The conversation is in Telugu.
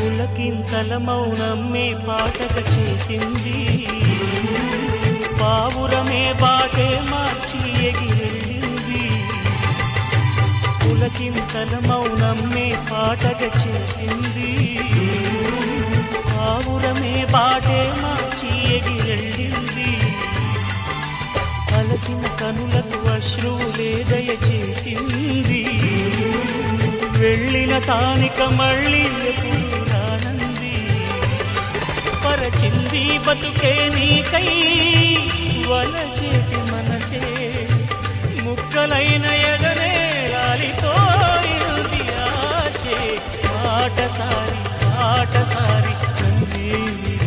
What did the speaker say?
పులకింతల మౌనమ్మే పాటక చేసింది, పావురమే బాటే మార్చి ఎగిరెళ్ళింది. పులకింతల మౌనమ్మే పాటక చేసింది, పావురమే బాటే మార్చి ఎగిరెళ్ళింది. అలసిన కనులకు అశ్రువులే దయచేసింది, వెళ్ళిన తానిక మళ్ళీ ఎప్పుడు రానంది. పరచింది బతుకే నీకై వలచేటి మనసే, ముక్కలైన ఎదనే రాలిపోయింది ఆశే. ఆటసారి ఆటసారి కన్నీరు